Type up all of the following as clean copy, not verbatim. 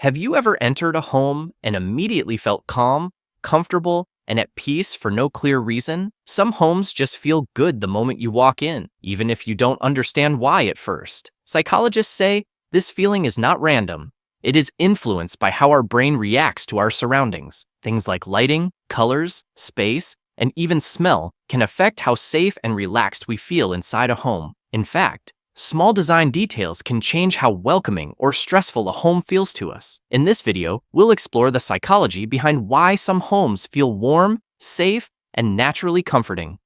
Have you ever entered a home and immediately felt calm, comfortable, and at peace for no clear reason? Some homes just feel good the moment you walk in, even if you don't understand why at first. Psychologists say this feeling is not random. It is influenced by how our brain reacts to our surroundings. Things like lighting, colors, space, and even smell can affect how safe and relaxed we feel inside a home. In fact, small design details can change how welcoming or stressful a home feels to us. In this video, we'll explore the psychology behind why some homes feel warm, safe, and naturally comforting.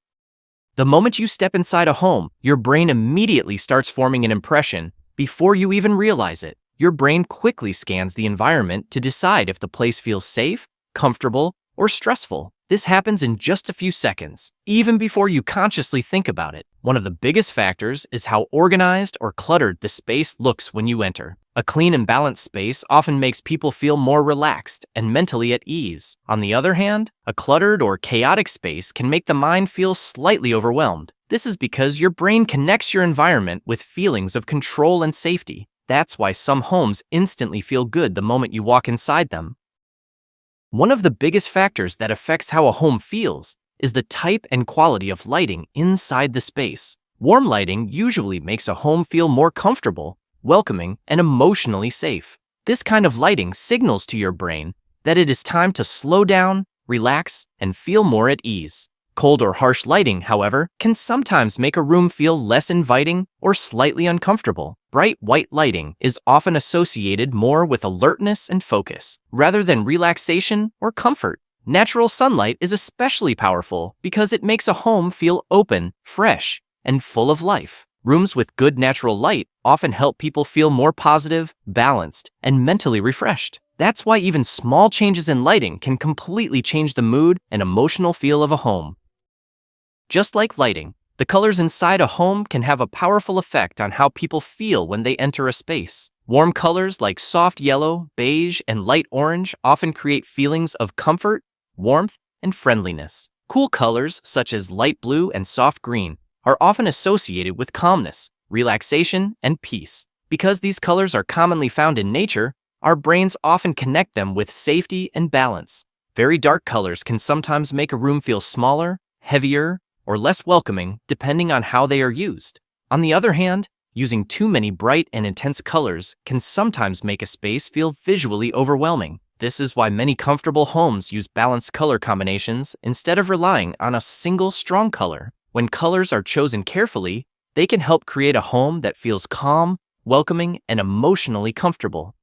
The moment you step inside a home, your brain immediately starts forming an impression before you even realize it. Your brain quickly scans the environment to decide if the place feels safe, comfortable, or stressful. This happens in just a few seconds, even before you consciously think about it. One of the biggest factors is how organized or cluttered the space looks when you enter. A clean and balanced space often makes people feel more relaxed and mentally at ease. On the other hand, a cluttered or chaotic space can make the mind feel slightly overwhelmed. This is because your brain connects your environment with feelings of control and safety. That's why some homes instantly feel good the moment you walk inside them. One of the biggest factors that affects how a home feels is the type and quality of lighting inside the space. Warm lighting usually makes a home feel more comfortable, welcoming, and emotionally safe. This kind of lighting signals to your brain that it is time to slow down, relax, and feel more at ease. Cold or harsh lighting, however, can sometimes make a room feel less inviting or slightly uncomfortable. Bright white lighting is often associated more with alertness and focus, rather than relaxation or comfort. Natural sunlight is especially powerful because it makes a home feel open, fresh, and full of life. Rooms with good natural light often help people feel more positive, balanced, and mentally refreshed. That's why even small changes in lighting can completely change the mood and emotional feel of a home. Just like lighting, the colors inside a home can have a powerful effect on how people feel when they enter a space. Warm colors like soft yellow, beige, and light orange often create feelings of comfort, warmth, and friendliness. Cool colors such as light blue and soft green are often associated with calmness, relaxation, and peace. Because these colors are commonly found in nature, our brains often connect them with safety and balance. Very dark colors can sometimes make a room feel smaller, heavier, or less welcoming depending on how they are used. On the other hand, using too many bright and intense colors can sometimes make a space feel visually overwhelming. This is why many comfortable homes use balanced color combinations instead of relying on a single strong color. When colors are chosen carefully, they can help create a home that feels calm, welcoming, and emotionally comfortable.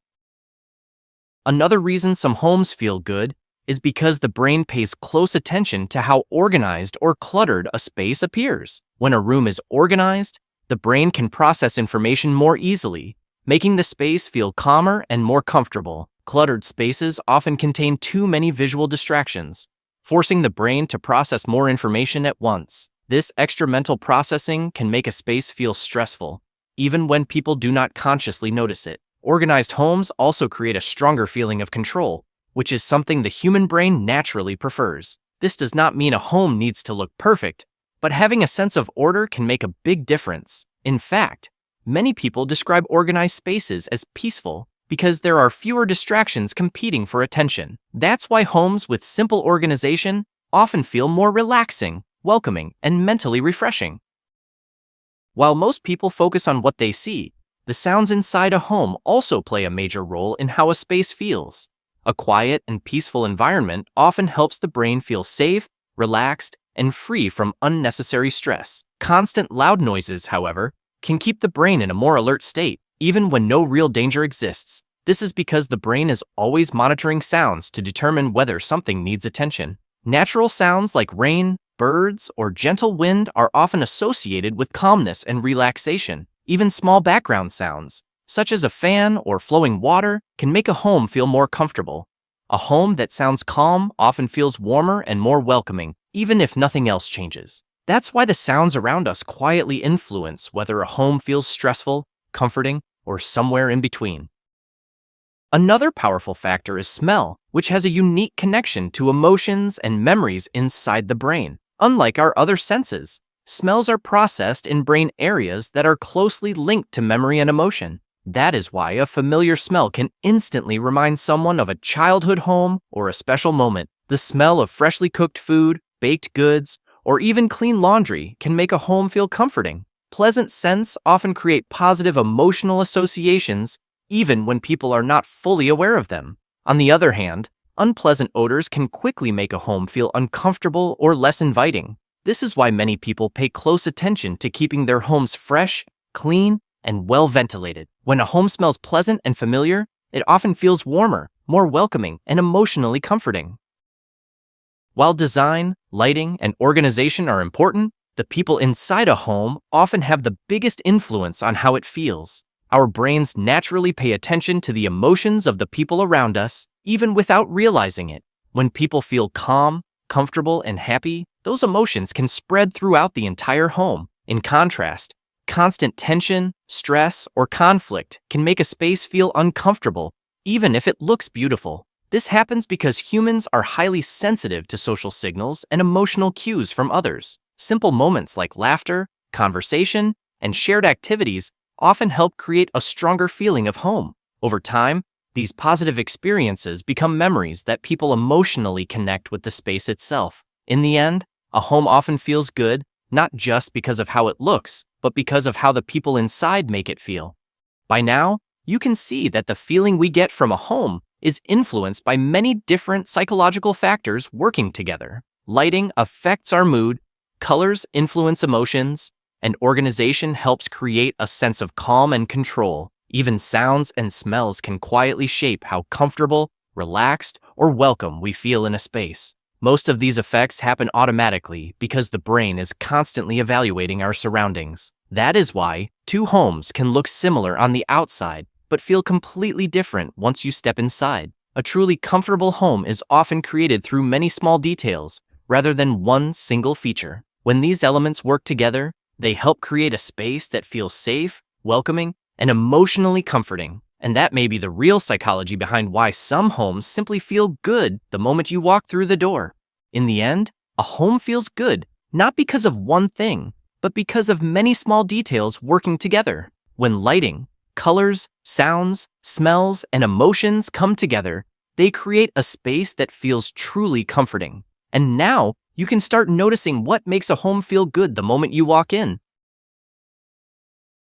Another reason some homes feel good is because the brain pays close attention to how organized or cluttered a space appears. When a room is organized, the brain can process information more easily, making the space feel calmer and more comfortable. Cluttered spaces often contain too many visual distractions, forcing the brain to process more information at once. This extra mental processing can make a space feel stressful, even when people do not consciously notice it. Organized homes also create a stronger feeling of control, which is something the human brain naturally prefers. This does not mean a home needs to look perfect, but having a sense of order can make a big difference. In fact, many people describe organized spaces as peaceful because there are fewer distractions competing for attention. That's why homes with simple organization often feel more relaxing, welcoming, and mentally refreshing. While most people focus on what they see, the sounds inside a home also play a major role in how a space feels. A quiet and peaceful environment often helps the brain feel safe, relaxed, and free from unnecessary stress. Constant loud noises, however, can keep the brain in a more alert state, even when no real danger exists. This is because the brain is always monitoring sounds to determine whether something needs attention. Natural sounds like rain, birds, or gentle wind are often associated with calmness and relaxation. Even small background sounds, such as a fan or flowing water, can make a home feel more comfortable. A home that sounds calm often feels warmer and more welcoming, even if nothing else changes. That's why the sounds around us quietly influence whether a home feels stressful, comforting, or somewhere in between. Another powerful factor is smell, which has a unique connection to emotions and memories inside the brain. Unlike our other senses, smells are processed in brain areas that are closely linked to memory and emotion. That is why a familiar smell can instantly remind someone of a childhood home or a special moment. The smell of freshly cooked food, baked goods, or even clean laundry can make a home feel comforting. Pleasant scents often create positive emotional associations, even when people are not fully aware of them. On the other hand, unpleasant odors can quickly make a home feel uncomfortable or less inviting. This is why many people pay close attention to keeping their homes fresh, clean, and well ventilated. When a home smells pleasant and familiar, it often feels warmer, more welcoming, and emotionally comforting. While design, lighting, and organization are important, the people inside a home often have the biggest influence on how it feels. Our brains naturally pay attention to the emotions of the people around us, even without realizing it. When people feel calm, comfortable, and happy, those emotions can spread throughout the entire home. In contrast, constant tension, stress, or conflict can make a space feel uncomfortable, even if it looks beautiful. This happens because humans are highly sensitive to social signals and emotional cues from others. Simple moments like laughter, conversation, and shared activities often help create a stronger feeling of home. Over time, these positive experiences become memories that people emotionally connect with the space itself. In the end, a home often feels good, not just because of how it looks, but because of how the people inside make it feel. By now, you can see that the feeling we get from a home is influenced by many different psychological factors working together. Lighting affects our mood, colors influence emotions, and organization helps create a sense of calm and control. Even sounds and smells can quietly shape how comfortable, relaxed, or welcome we feel in a space. Most of these effects happen automatically because the brain is constantly evaluating our surroundings. That is why two homes can look similar on the outside, but feel completely different once you step inside. A truly comfortable home is often created through many small details, rather than one single feature. When these elements work together, they help create a space that feels safe, welcoming, and emotionally comforting. And that may be the real psychology behind why some homes simply feel good the moment you walk through the door. In the end, a home feels good, not because of one thing, but because of many small details working together. When lighting, colors, sounds, smells, and emotions come together, they create a space that feels truly comforting. And now, you can start noticing what makes a home feel good the moment you walk in.